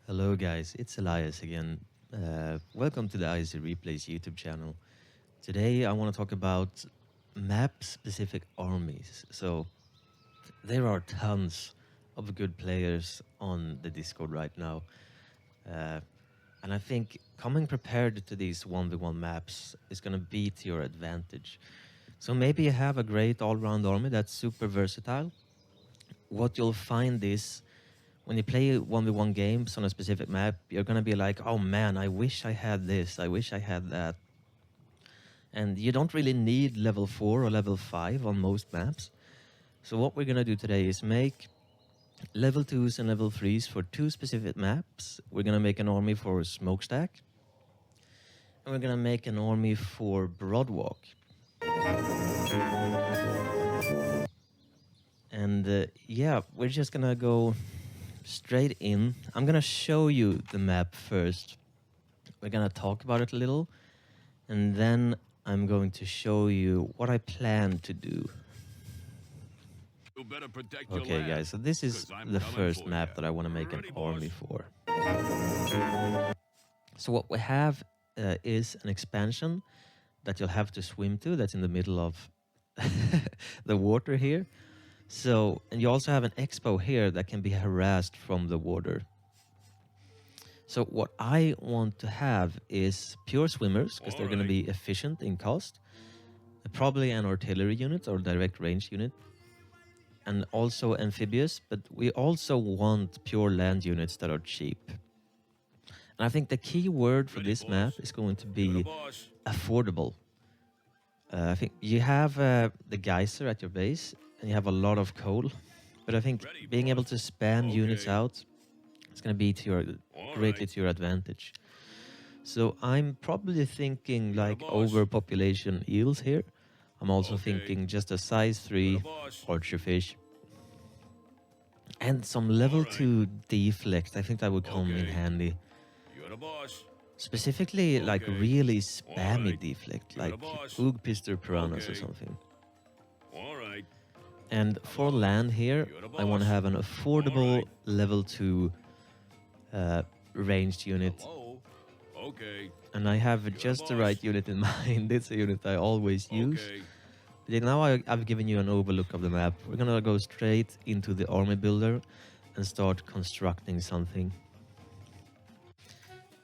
Hello guys, it's Elias again. Welcome to the ICReplays YouTube channel. Today I want to talk about map-specific armies. So there are tons of good players on the Discord right now. And I think coming prepared to these 1v1 maps is going to be to your advantage. So maybe you have a great all-round army that's super versatile. What you'll find is when you play 1v1 games on a specific map, you're going to be like, oh man, I wish I had this, I wish I had that. And you don't really need level 4 or level 5 on most maps. So what we're going to do today is make level 2s and level 3s for two specific maps. We're going to make an army for Smokestack. And we're going to make an army for Broadwalk. And yeah, we're just going to go straight in. I'm gonna show you the map first. We're gonna talk about it a little, and then I'm going to show you what I plan to do. Okay guys, so this is the first map that I want to make an army for. So what we have is an expansion that you'll have to swim to, that's in the middle of the water here. So, and you also have an expo here that can be harassed from the water. So what I want to have is pure swimmers, because they're going to be efficient in cost. Probably an artillery unit or direct range unit. And also amphibious, but we also want pure land units that are cheap. And I think the key word for this map is going to be affordable. I think you have the geyser at your base, and you have a lot of coal, but I think being able to spam units out is going to be to greatly to your advantage. So I'm probably thinking like overpopulation eels here. I'm also thinking just a size 3 archer fish. And some level 2 deflect, I think that would come in handy. Specifically like really spammy deflect, like Oogpister piranhas or something. And for land here, I want to have an affordable level 2 ranged unit. And I have just the right unit in mind. It's a unit I always use. But now I've given you an overlook of the map. We're gonna go straight into the army builder and start constructing something.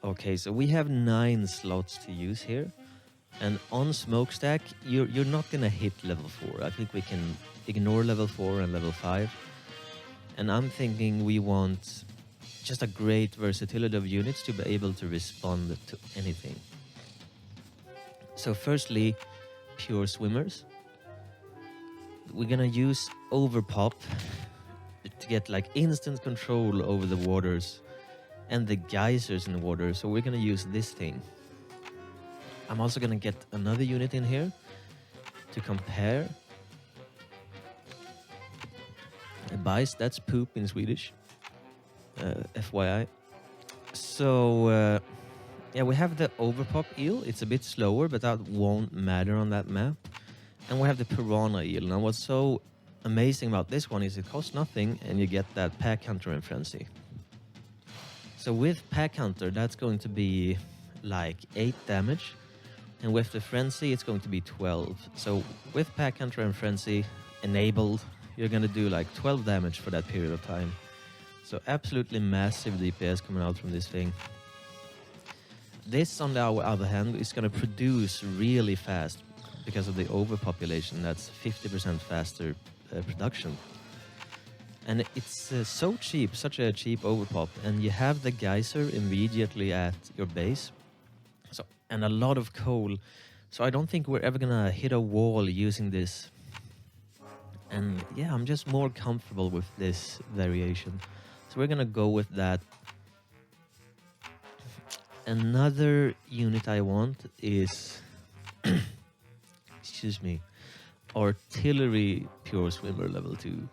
Okay, so we have 9 slots to use here. And on Smokestack, you're not gonna hit level 4. I think we can ignore level 4 and level 5. And I'm thinking we want just a great versatility of units to be able to respond to anything. So firstly, pure swimmers. We're gonna use overpop to get like instant control over the waters and the geysers in the water. So we're gonna use this thing. I'm also gonna get another unit in here to compare. Bajs, that's poop in Swedish. FYI. So yeah, we have the overpop eel. It's a bit slower, but that won't matter on that map. And we have the piranha eel. Now what's so amazing about this one is it costs nothing and you get that pack hunter and frenzy. So with pack hunter, that's going to be like 8 damage. And with the frenzy, it's going to be 12. So with pack hunter and frenzy enabled, you're going to do like 12 damage for that period of time. So absolutely massive DPS coming out from this thing. This, on the other hand, is going to produce really fast because of the overpopulation. That's 50% faster production. And it's so cheap, such a cheap overpop. And you have the geyser immediately at your base. So, and a lot of coal. So I don't think we're ever going to hit a wall using this. And yeah, I'm just more comfortable with this variation. So we're going to go with that. Another unit I want is, excuse me, artillery pure swimmer level 2.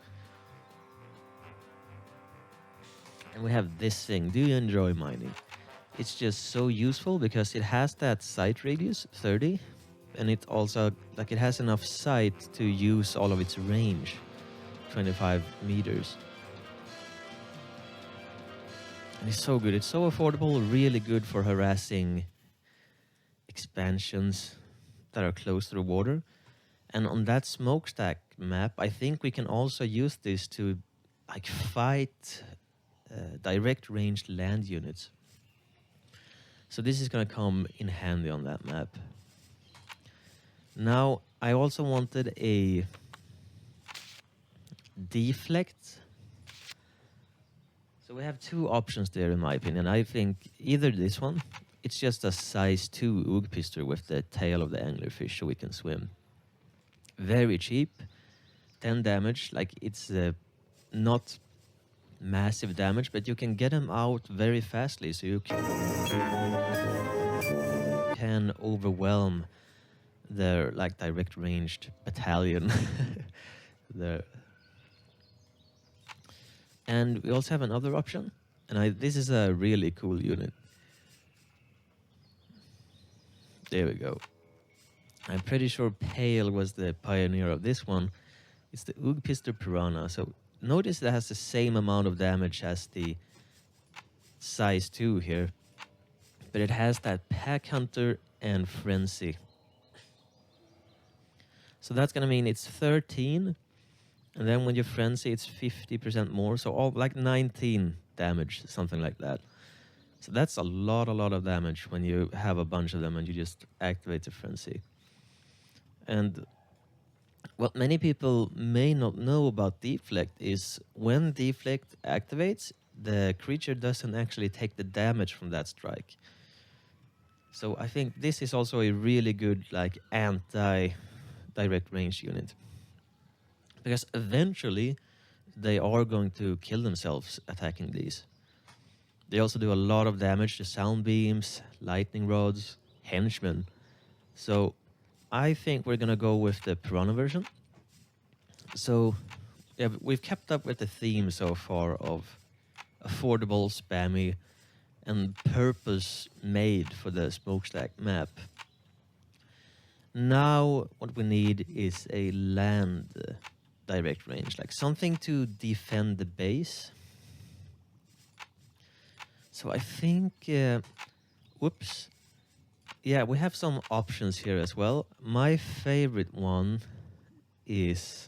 And we have this thing. Do you enjoy mining? It's just so useful because it has that sight radius, 30. And it also, like, it has enough sight to use all of its range, 25 meters. It's so good. It's so affordable, really good for harassing expansions that are close to the water. And on that smokestack map, I think we can also use this to like fight direct ranged land units. So this is going to come in handy on that map. Now, I also wanted a deflect. So we have two options there, in my opinion. I think either this one, it's just a size 2 Oogpister with the tail of the anglerfish so we can swim. Very cheap, 10 damage, like it's not massive damage, but you can get them out very fastly, so you can overwhelm their like direct ranged battalion there. And we also have another option, and this is a really cool unit. There we go. I'm pretty sure Pale was the pioneer of this one. It's the Oogpister Piranha. So notice it has the same amount of damage as the size 2 here, but it has that Pack Hunter and Frenzy. So that's gonna mean it's 13, and then when you Frenzy, it's 50% more. So all like 19 damage, something like that. So that's a lot of damage when you have a bunch of them and you just activate the Frenzy. And what many people may not know about Deflect is when Deflect activates, the creature doesn't actually take the damage from that strike. So I think this is also a really good like anti-direct range unit. Because eventually they are going to kill themselves attacking these. They also do a lot of damage to sound beams, lightning rods, henchmen. So I think we're gonna go with the Piranha version. So yeah, we've kept up with the theme so far of affordable, spammy, and purpose made for the smokestack map. Now what we need is a land direct range, like something to defend the base. So I think, whoops. Yeah, we have some options here as well. My favorite one is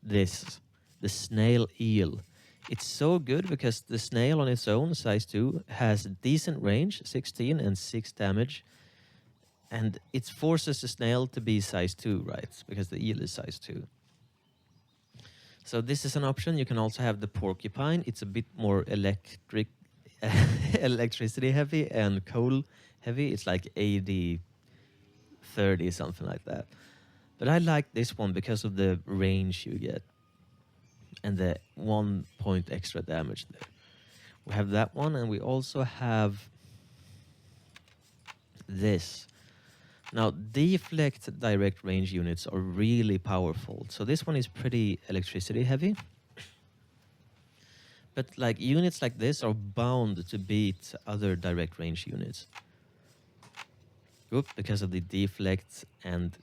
this, the snail eel. It's so good because the snail on its own, size 2, has decent range, 16 and 6 damage. And it forces the snail to be size 2, right? Because the eel is size 2. So this is an option. You can also have the porcupine. It's a bit more electricity heavy and coal heavy. It's like 80, 30, something like that. But I like this one because of the range you get and the 1 point extra damage there. We have that one, and we also have this. Now, deflect direct range units are really powerful. So this one is pretty electricity heavy. But like units like this are bound to beat other direct range units. Oop, because of the deflect and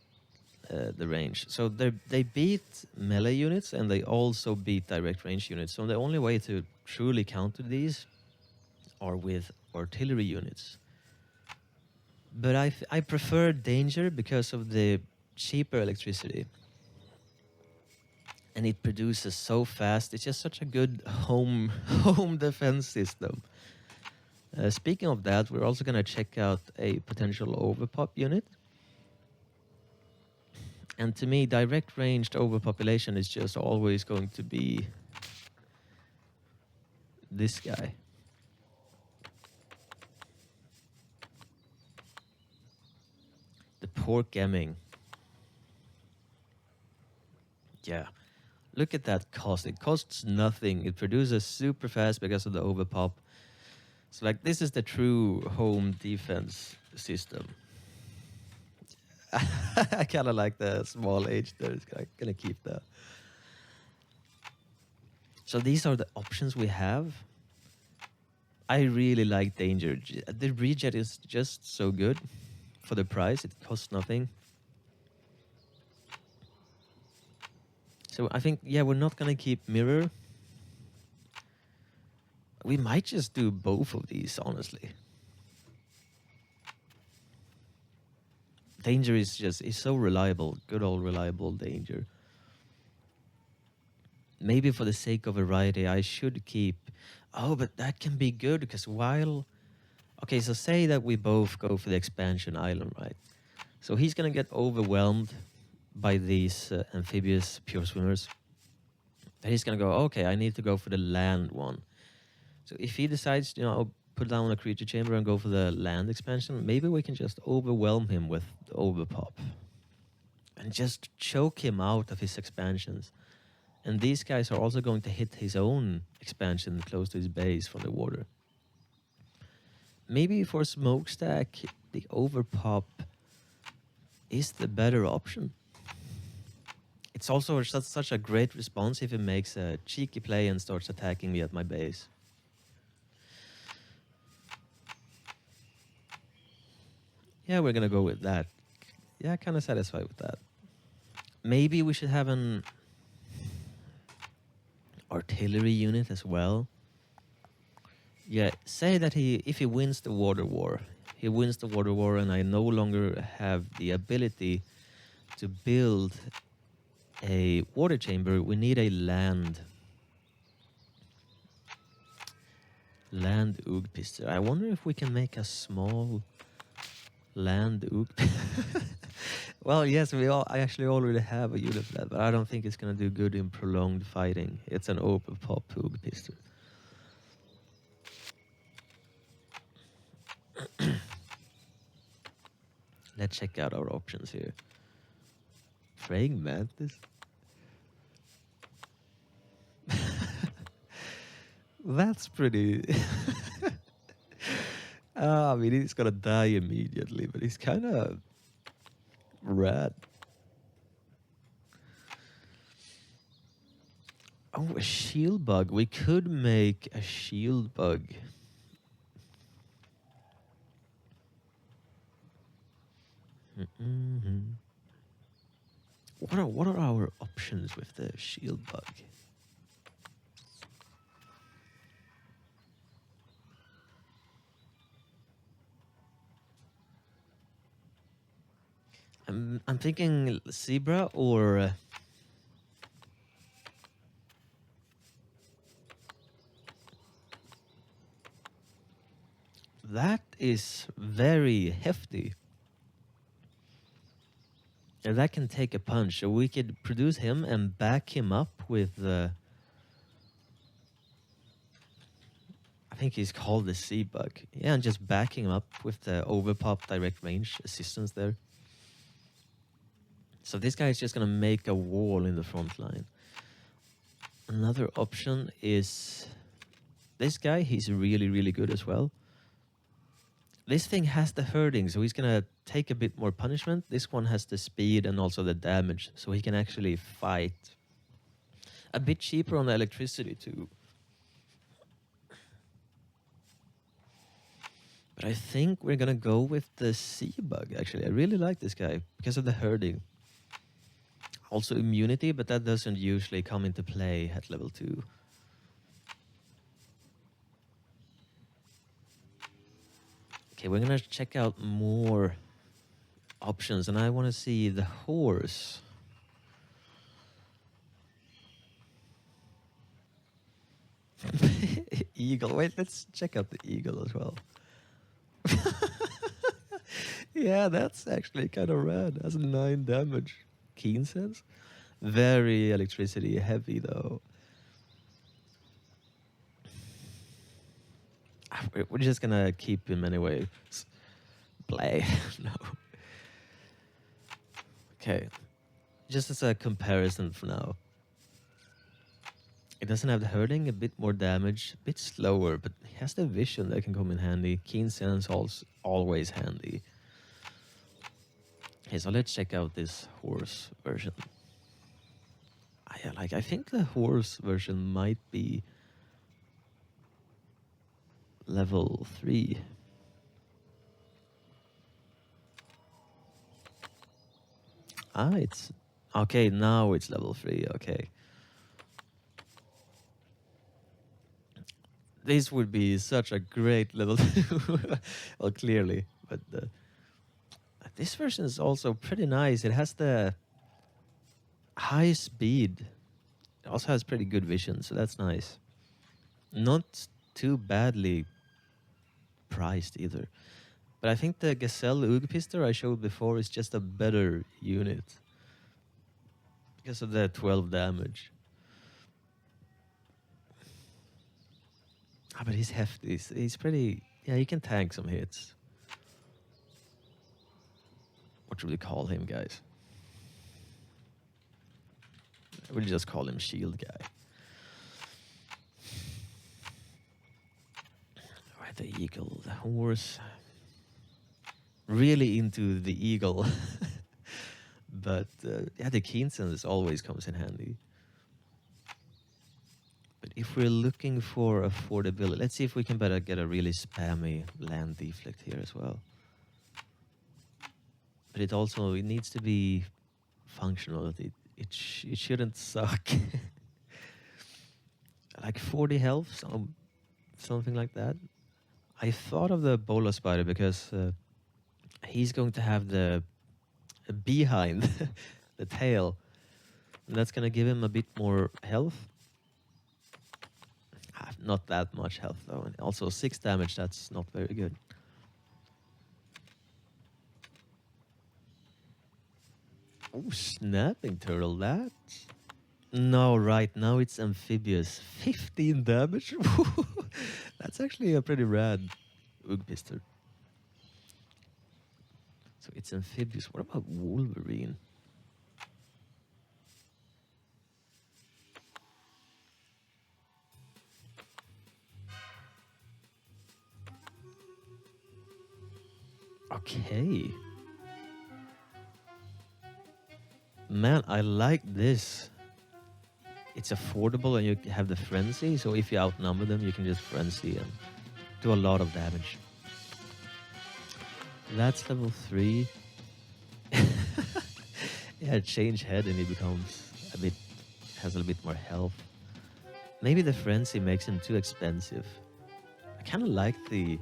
the range. So they beat melee units and they also beat direct range units. So the only way to truly counter these are with artillery units. But I prefer danger because of the cheaper electricity. And it produces so fast. It's just such a good home defense system. Speaking of that, we're also going to check out a potential overpop unit. And to me, direct ranged overpopulation is just always going to be this guy. The pork gemming. Yeah. Look at that cost. It costs nothing. It produces super fast because of the overpop. So like this is the true home defense system. I kind of like the small age there. It's gonna keep that. So these are the options we have. I really like danger. The rejet is just so good for the price. It costs nothing. So I think, yeah, we're not gonna keep mirror. We might just do both of these, honestly. Danger is so reliable. Good old reliable danger. Maybe for the sake of variety, I should keep... Oh, but that can be good, because while... Okay, so say that we both go for the expansion island, right? So he's going to get overwhelmed by these amphibious pure swimmers. Then he's going to go, okay, I need to go for the land one. So if he decides, you know, put down a creature chamber and go for the land expansion, maybe we can just overwhelm him with the overpop. And just choke him out of his expansions. And these guys are also going to hit his own expansion close to his base from the water. Maybe for smokestack, the overpop is the better option. It's also such a great response if it makes a cheeky play and starts attacking me at my base. Yeah, we're gonna go with that. Yeah, kind of satisfied with that. Maybe we should have an artillery unit as well. Yeah, say that if he wins the water war, and I no longer have the ability to build a water chamber, we need a land Oogpister. I wonder if we can make a small land Oog. Well, yes, I actually already have a unit for that, but I don't think it's gonna do good in prolonged fighting. It's an open pop Oogpister. Let's check out our options here. Praying Mantis? That's pretty... I mean, he's gonna die immediately, but he's kind of rad. Oh, a shield bug. We could make a shield bug. What are our options with the shield bug? I'm thinking zebra or that is very hefty. And that can take a punch. So we could produce him and back him up with the... I think he's called the sea bug. Yeah, and just backing him up with the overpop direct range assistance there. So this guy is just going to make a wall in the front line. Another option is this guy. He's really, really good as well. This thing has the herding, so he's going to take a bit more punishment. This one has the speed and also the damage, so he can actually fight. A bit cheaper on the electricity too. But I think we're going to go with the sea bug, actually. I really like this guy because of the herding. Also immunity, but that doesn't usually come into play at level 2. Okay, we're gonna check out more options, and I want to see the horse. Eagle. Wait, let's check out the eagle as well. Yeah, that's actually kind of rad. That's 9 damage. Keen sense. Very electricity heavy though. We're just gonna keep him anyway. Play. No. Okay. Just as a comparison for now. It doesn't have the herding, a bit more damage, a bit slower, but he has the vision that can come in handy. Keen sense always handy. Okay, so let's check out this horse version. I think the horse version might be level 3. It's okay. Now it's level 3. Okay. This would be such a great level 2. Well, clearly. But this version is also pretty nice. It has the high speed. It also has pretty good vision, so that's nice. Not too badly priced either. But I think the Gazelle Ugpister I showed before is just a better unit because of the 12 damage. Ah, but he's hefty. He's pretty... Yeah, he can tank some hits. What should we call him, guys? We'll just call him Shield Guy. Right, the eagle, the horse. Really into the eagle. But yeah, the Keensen's always comes in handy. But if we're looking for affordability, let's see if we can better get a really spammy land deflect here as well. But it also, it needs to be functional. It shouldn't suck. Like 40 health, something like that. I thought of the Bola Spider because he's going to have the behind the tail. And that's going to give him a bit more health. Not that much health though. And also 6 damage, that's not very good. Oh, snapping turtle, that? No, right now it's amphibious. 15 damage? That's actually a pretty rad Ugpister. So it's amphibious. What about Wolverine? Okay. Man, I like this. It's affordable and you have the frenzy, so if you outnumber them, you can just frenzy and do a lot of damage. That's level 3. Yeah, change head and he becomes a bit, has a little bit more health. Maybe the frenzy makes him too expensive. I kind of like the...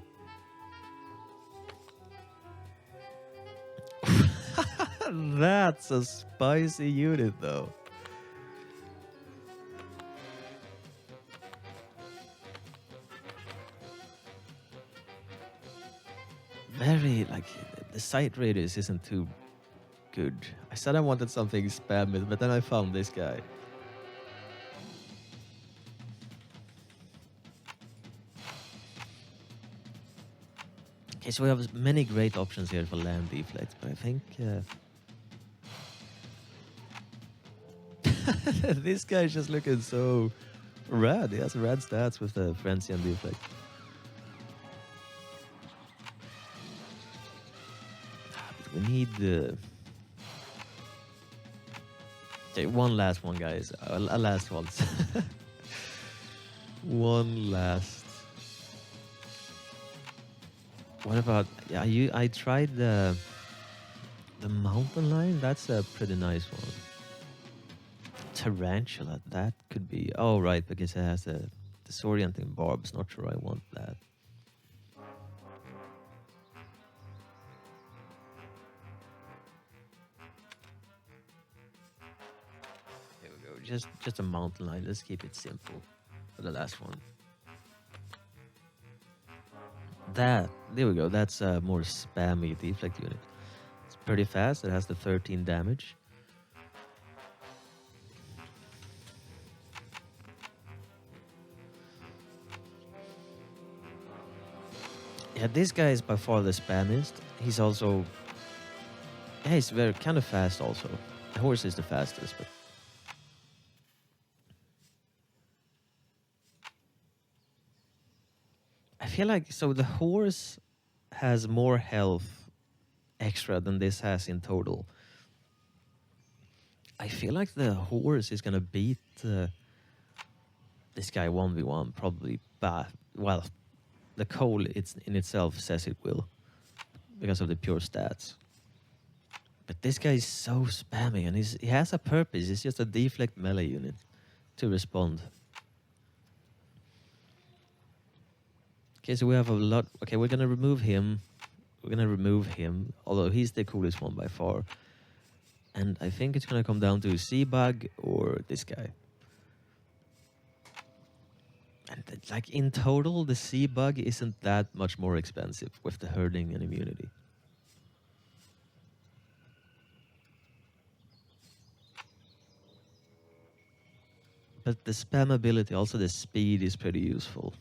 That's a spicy unit though. Very, like, the sight radius isn't too good. I said I wanted something spammy, but then I found this guy. Okay, so we have many great options here for land deflect, but I think... this guy's just looking so rad. He has rad stats with the frenzy and deflect. But we need the... Okay, one last one, guys. A last one. One last. What about... Yeah, I tried the mountain lion. That's a pretty nice one. Tarantula, that could be... Oh, right, because it has the disorienting barbs. Not sure I want that. Here we go. Just a mountain lion. Let's keep it simple for the last one. There we go. That's a more spammy deflect unit. It's pretty fast. It has the 13 damage. Yeah, this guy is by far the spammiest. He's also... Yeah, he's very kind of fast also. The horse is the fastest, but... I feel like... So the horse has more health extra than this has in total. I feel like the horse is gonna beat this guy 1v1 probably. But, well... The Cole in itself says it will, because of the pure stats. But this guy is so spammy, and he has a purpose. It's just a deflect melee unit to respond. Okay, so we have a lot. Okay, we're gonna remove him. We're gonna remove him, although he's the coolest one by far. And I think it's gonna come down to Seabug or this guy. And like in total, the Seabug isn't that much more expensive with the herding and immunity. But the spam ability, also the speed, is pretty useful.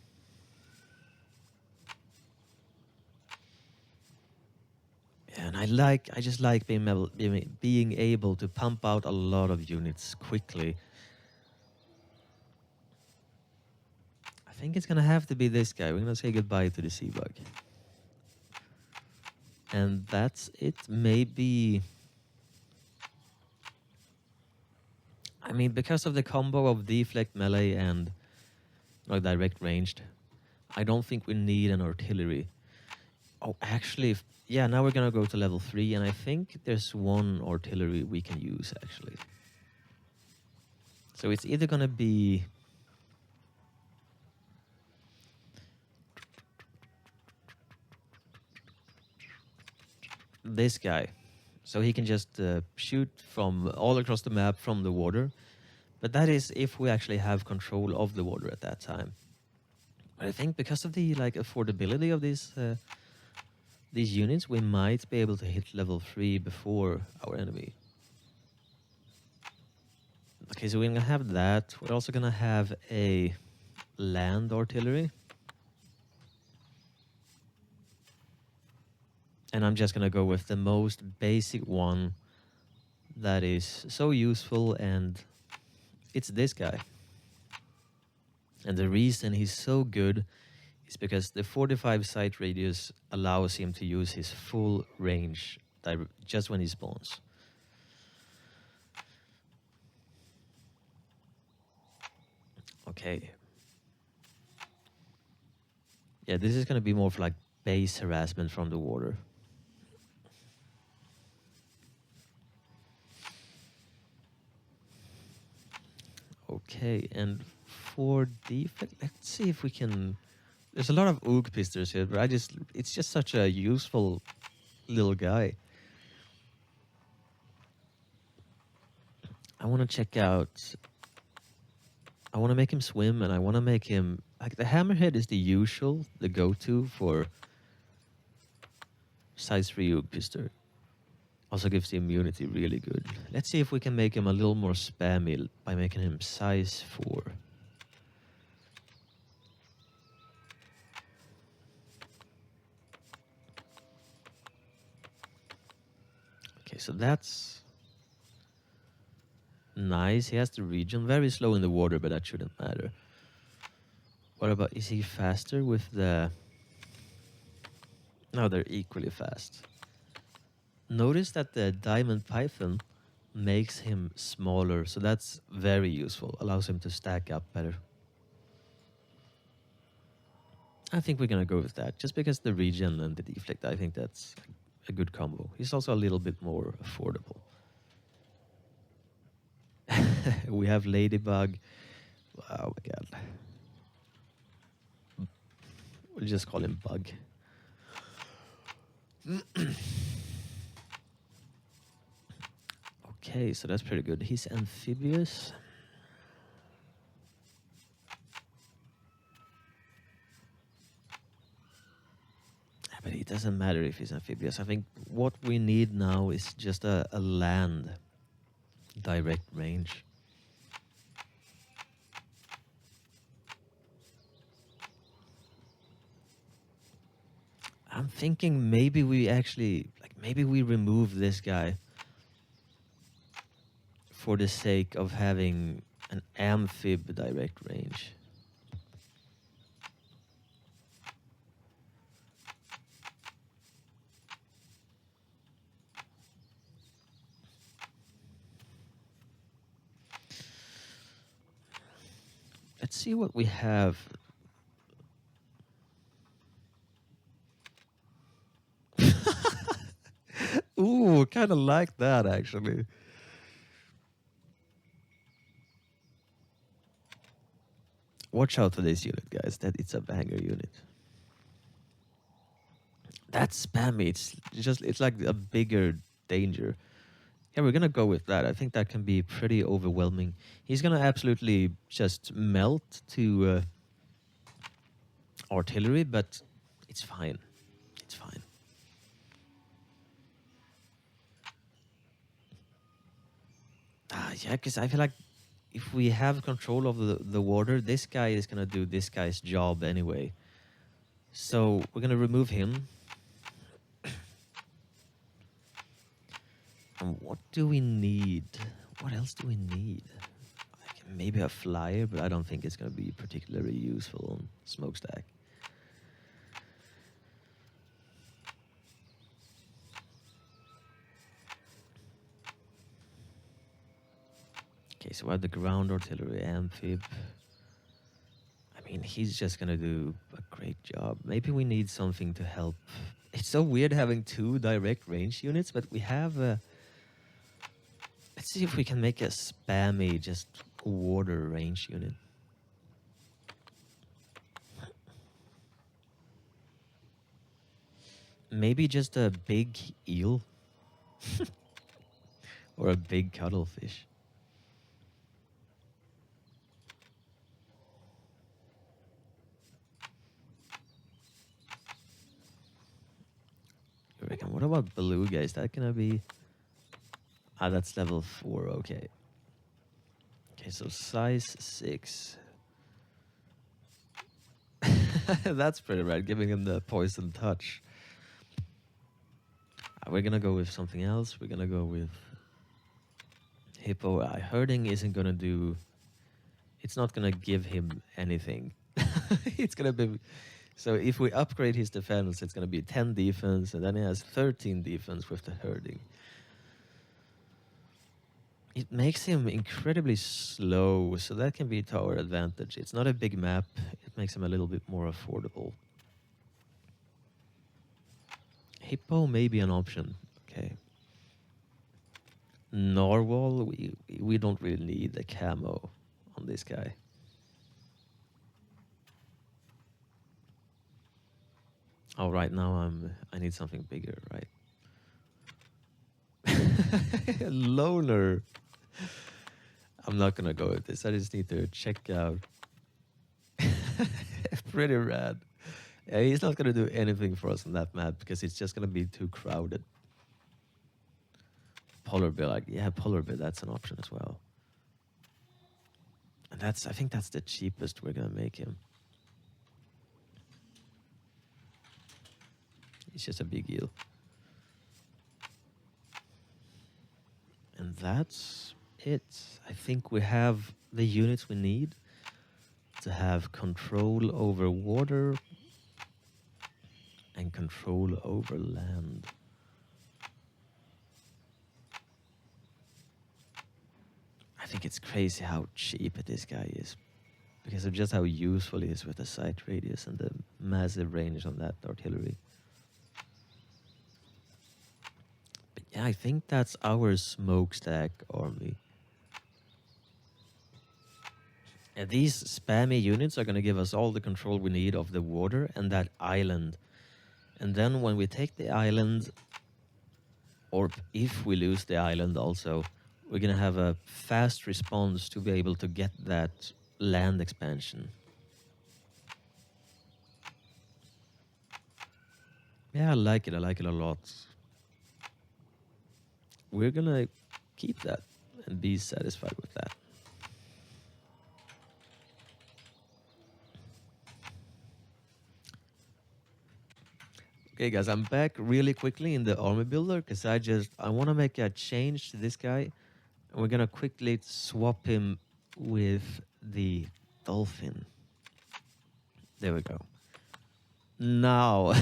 And I just like being able to pump out a lot of units quickly. I think it's gonna have to be this guy. We're gonna say goodbye to the Seabug. And that's it. Maybe... I mean, because of the combo of deflect, melee, and direct ranged, I don't think we need an artillery. Oh, actually, yeah, now we're gonna go to level 3, and I think there's one artillery we can use, actually. So it's either gonna be... this guy. So he can just shoot from all across the map from the water. But that is if we actually have control of the water at that time. But I think because of the affordability of these units, we might be able to hit level 3 before our enemy. Okay, so we're gonna have that. We're also gonna have a land artillery. And I'm just gonna go with the most basic one that is so useful, and it's this guy. And the reason he's so good is because the 45 sight radius allows him to use his full range just when he spawns. Okay. Yeah, this is gonna be more for base harassment from the water. Okay, and for defect, let's see if we can... There's a lot of Oog pisters here, but it's just such a useful little guy. I want to check out... I want to make him swim, and I want to make him... the hammerhead is the usual, the go-to for size 3 Oog pister. Also gives the immunity really good. Let's see if we can make him a little more spammy by making him size 4. Okay, so that's nice. He has the region. Very slow in the water, but that shouldn't matter. What about... is he faster with the... No, they're equally fast. Notice that the Diamond Python makes him smaller, so that's very useful. Allows him to stack up better. I think we're gonna go with that, just because the regen and the deflect, I think that's a good combo. He's also a little bit more affordable. We have Ladybug. Oh my god. We'll just call him Bug. Okay, so that's pretty good. He's amphibious. But it doesn't matter if he's amphibious. I think what we need now is just a land direct range. I'm thinking maybe we actually, maybe we remove this guy for the sake of having an amphib direct range. Let's see what we have. Ooh, kind of like that, actually. Watch out for this unit, guys. That it's a banger unit. That's spammy. It's like a bigger danger. Yeah, we're gonna go with that. I think that can be pretty overwhelming. He's gonna absolutely just melt to artillery, but it's fine. It's fine. Yeah, because I feel like if we have control of the water, this guy is gonna do this guy's job anyway. So we're gonna remove him. And what do we need? What else do we need? Maybe a flyer, but I don't think it's gonna be particularly useful on smokestack. Okay, so we have the ground artillery amphib. I mean, he's just gonna do a great job. Maybe we need something to help. It's so weird having two direct range units, but we have a... Let's see if we can make a spammy, just water range unit. Maybe just a big eel. Or a big cuttlefish. You reckon? What about beluga? Is that gonna be... Ah, that's level 4, okay. Okay, so size 6. That's pretty rad, giving him the poison touch. We're gonna go with something else. We're gonna go with hippo. Herding isn't gonna do... It's not gonna give him anything. It's gonna be... So if we upgrade his defense, it's gonna be 10 defense, and then he has 13 defense with the herding. It makes him incredibly slow, so that can be to our advantage. It's not a big map. It makes him a little bit more affordable. Hippo may be an option. Okay. Narwhal, we don't really need a camo on this guy. Oh, right now I need something bigger, right? Loner. I'm not gonna go with this. I just need to check out. Pretty rad. Yeah, he's not gonna do anything for us on that map because it's just gonna be too crowded. Polar bear, like, yeah, polar bear, that's an option as well. And I think that's the cheapest we're gonna make him. He's just a big eel. And that's it. I think we have the units we need to have control over water and control over land. I think it's crazy how cheap this guy is because of just how useful he is with the sight radius and the massive range on that artillery. But yeah, I think that's our smokestack army. And these spammy units are going to give us all the control we need of the water and that island. And then when we take the island, or if we lose the island also, we're going to have a fast response to be able to get that land expansion. Yeah, I like it. I like it a lot. We're going to keep that and be satisfied with that. Okay, guys, I'm back really quickly in the army builder because I want to make a change to this guy. And we're going to quickly swap him with the dolphin. There we go. Now,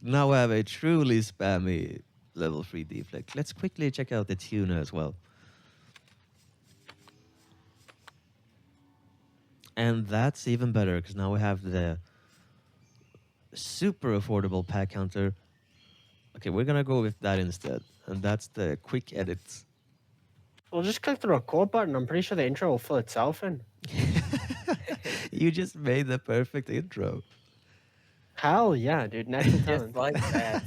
now I have a truly spammy level 3 deflect. Let's quickly check out the tuna as well. And that's even better because now we have the super affordable pack counter. Okay, we're gonna go with that instead. And that's the quick edits. We'll just click the record button. I'm pretty sure the intro will fill itself in. You just made the perfect intro. Hell yeah, dude. Natural Just talent. like that.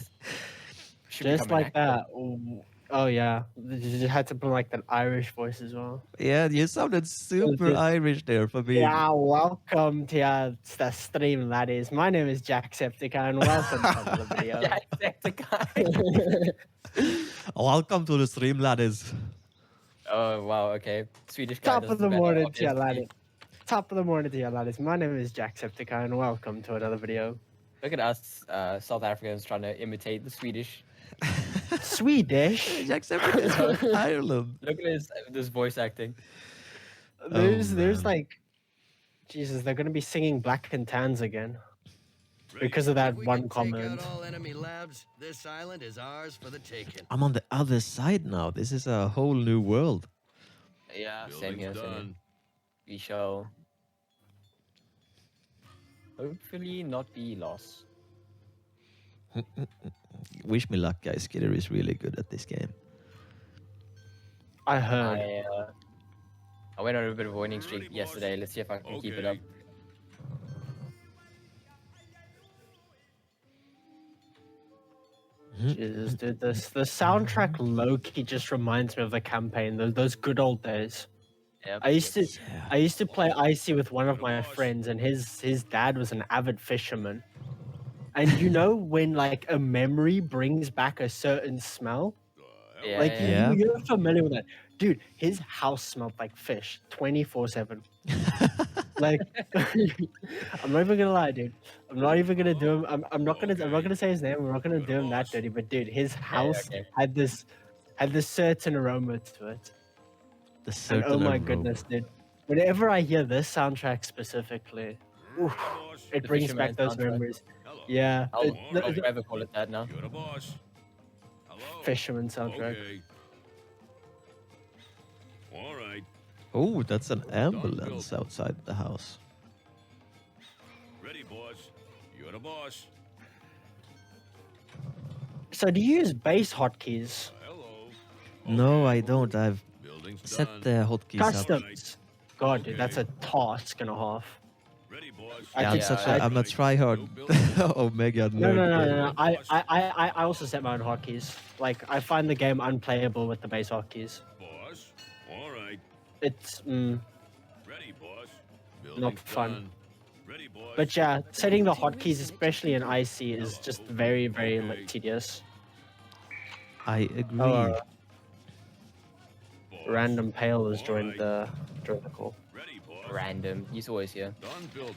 Should Just become an like actor. that. Oh yeah. You had to put like that Irish voice as well. Yeah, you sounded super Dude. Irish there for being. Yeah, welcome to the stream, laddies. My name is Jacksepticeye, and welcome to another video. Jacksepticeye. Welcome to the stream, lads. Oh wow, okay. Swedish guy Top does of the the better, morning to you, obviously. laddies. Top of the morning to you, laddies. My name is Jacksepticeye, and welcome to another video. Look at us, South Africans trying to imitate the Swedish. Swedish. Jacksepticeye is from Ireland. Look at this voice acting. There's man. like, Jesus, they're gonna be singing Black and Tans again because of that If we one can comment. Take out all enemy labs, this island is ours for the taking. I'm on the other side now. This is a whole new world. Yeah, same Building's here, same here. done. We shall hopefully not be lost. Wish me luck, guys. Skitter is really good at this game. I heard. I went on a bit of a winning streak yesterday. Let's see if I can keep it up. Jesus, dude, the soundtrack low-key just reminds me of the campaign, those good old days. Yep, I used yep. to I used to play IC with one of my friends, and his dad was an avid fisherman. And you know when like a memory brings back a certain smell, Yeah, like yeah, yeah. you're familiar with that, dude. His house smelled like fish 24/7. Like, I'm not even gonna lie, dude. I'm not even gonna do him. I'm not gonna say his name. I'm not gonna do him that dirty. But dude, his house okay. had this certain aroma to it. The And certain oh my aroma. goodness, dude. Whenever I hear this soundtrack specifically, oof, it The brings back Fisherman's those soundtrack. memories. Yeah, I'll the forever call it that now. You're the boss. Hello. Fisherman soundtrack. Okay. All right. Oh, that's an ambulance outside the house. Ready, boss. You're the boss. So do you use base hotkeys? Hello. No, I don't. I've Building's set done. the hotkeys up. Customs. God, dude, that's a task and a half. Ready, boss. Yeah, I think- I'm a tryhard Omega No, nerd. no. I also set my own hotkeys. Like, I find the game unplayable with the base hotkeys. Boss. All right. It's, Ready, boss. Building's fun. done. Ready, boss. but yeah, setting the hotkeys, especially in IC, is just very, very like, tedious. I agree. Oh, Boss. Random Pale has joined the call. Ready, boss. Random. He's always here. Done building.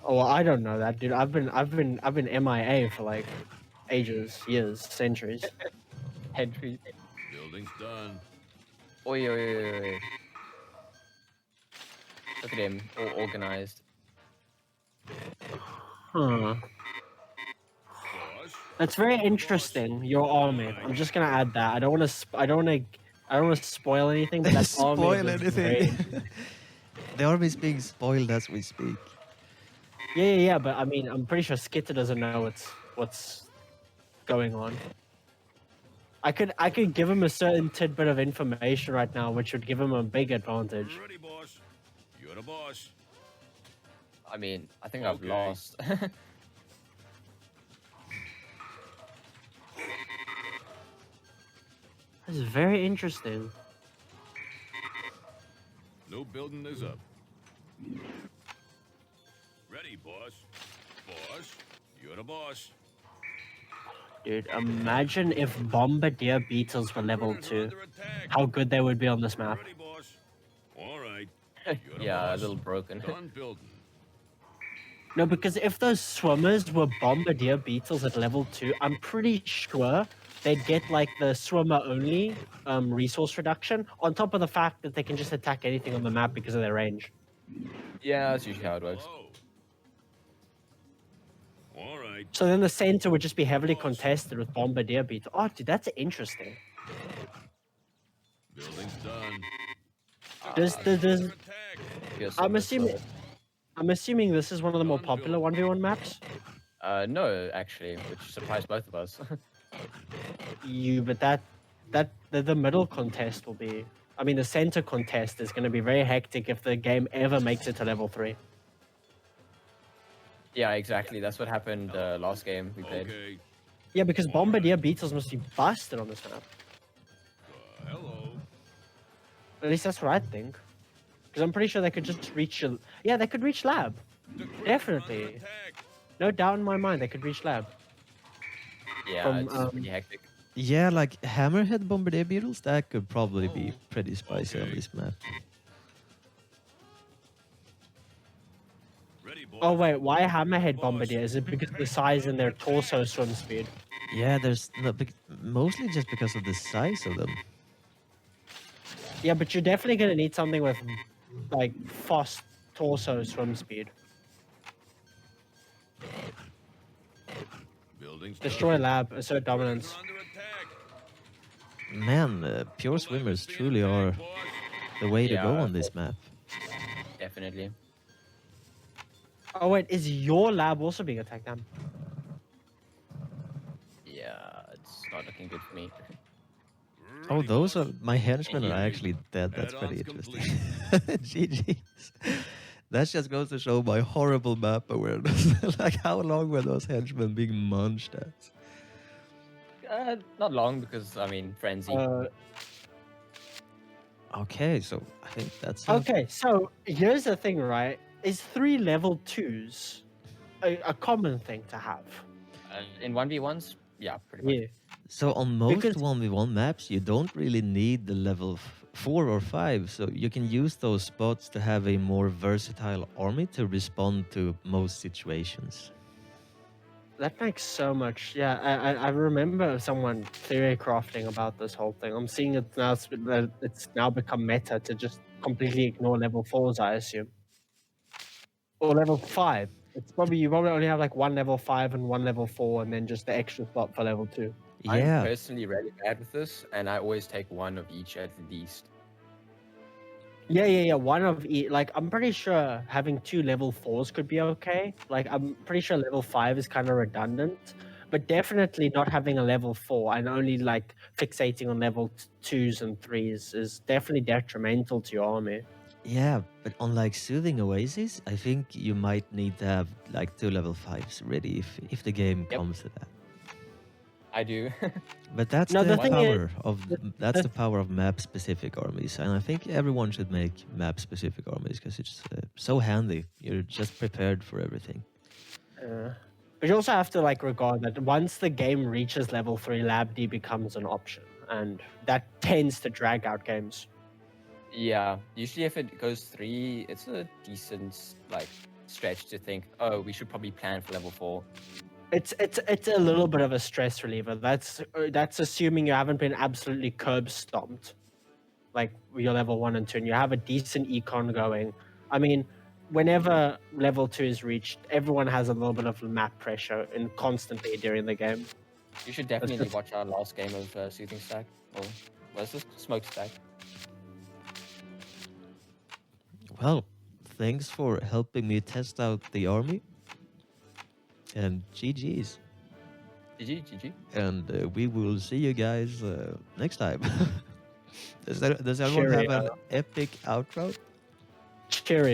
Oh, well, I don't know that, dude. I've been MIA for like ages, years, centuries. Henry. Building's done. Oi, oi, oi, oi. Look at him, all organized. Huh. Boss. That's very interesting. Your army. I'm just gonna add that. I don't want to spoil anything, but that's Spoil anything. The army is being spoiled as we speak. Yeah. But I mean, I'm pretty sure Skitter doesn't know what's going on. I could give him a certain tidbit of information right now, which would give him a big advantage. Ready, boss. You're the boss. I mean, I think I've Okay. lost. This is very interesting. No building is up. Ready, boss. Boss. You're the boss. Dude, imagine if Bombardier Beetles were level We're 2. under attack. How good they would be on this map. Ready, boss. All right. You're the yeah, a boss. little broken. Done building. No, because if those swimmers were Bombardier Beetles at level 2, I'm pretty sure they'd get like the swimmer only resource reduction, on top of the fact that they can just attack anything on the map because of their range. Yeah, that's usually how it works. Hello. All right. So then the center would just be heavily contested with Bombardier Beetles. Oh, dude, that's interesting. Building's done. Does Under attack. You're so I'm much assuming slower. I'm assuming this is one of the more popular 1v1 maps. No, actually, which surprised both of us. But the middle contest will be. I mean, the center contest is going to be very hectic if the game ever makes it to level 3. Yeah, exactly. That's what happened last game we played. Okay. Yeah, because Bombardier Beetles must be busted on this map. Hello. At least that's what I think. Because I'm pretty sure they could just reach. Yeah, they could reach lab. The crypt is Definitely. under attack. No doubt in my mind, they could reach lab. Yeah, From, it's pretty hectic. Yeah, like Hammerhead Bombardier Beetles, that could probably be pretty spicy on Okay. this map. Ready, boys. Oh wait, why Hammerhead Boss. Bombardier? Is it because of the size and their torso swim speed? Yeah, there's no, mostly just because of the size of them. Yeah, but you're definitely gonna need something with like fast torso swim speed. Buildings Destroy lab, assert dominance. under attack. Man, pure swimmers truly are Boss. the way to go Yeah. on this map. Definitely. Oh wait, is your lab also being attacked now? Yeah, it's not looking good for me. Oh, Ready, those boss. are my henchmen are Yeah. actually dead. That's pretty Add-ons interesting. GG's. That just goes to show my horrible map awareness. Like, how long were those henchmen being munched at? Not long because I mean frenzy. Okay, so I think that's Okay, so here's the thing, right? Is 3 level 2s a common thing to have? In 1v1s, yeah, pretty much. Yeah. So on most Because- 1v1 maps, you don't really need the level 4 or 5, so you can use those spots to have a more versatile army to respond to most situations. That makes so much. Yeah, I remember someone theory crafting about this whole thing. I'm seeing it now. It's now become meta to just completely ignore level 4s, I assume, or level 5. It's probably you probably only have like 1 level 5 and 1 level 4, and then just the extra slot for level 2. I'm Yeah, personally really bad with this, and I always take one of each at least. Yeah. One of each. Like, I'm pretty sure having 2 level 4s could be okay. Like, I'm pretty sure level 5 is kind of redundant, but definitely not having a level 4 and only like fixating on level 2s and 3s is definitely detrimental to your army. yeah, but on like Soothing Oasis, I think you might need to have like 2 level 5s ready if the game Yep. comes to that. I do. But that's No, the the thing is- power of that's the power of map-specific armies, and I think everyone should make map-specific armies because it's so handy. You're just prepared for everything. But you also have to like regard that once the game reaches level 3, Lab D becomes an option, and that tends to drag out games. Yeah, usually if it goes 3, it's a decent like stretch to think, oh, we should probably plan for level 4. It's a little bit of a stress reliever. That's assuming you haven't been absolutely curb stomped, like your level 1 and 2, and you have a decent econ going. I mean, whenever level 2 is reached, everyone has a little bit of map pressure and constantly during the game. You should definitely watch our last game of Soothing Stack, or was this Smoke Stack? Well, thanks for helping me test out the army, and GG's. GG. And we will see you guys next time. Does anyone have Cheerio. an epic outro? Cheerio.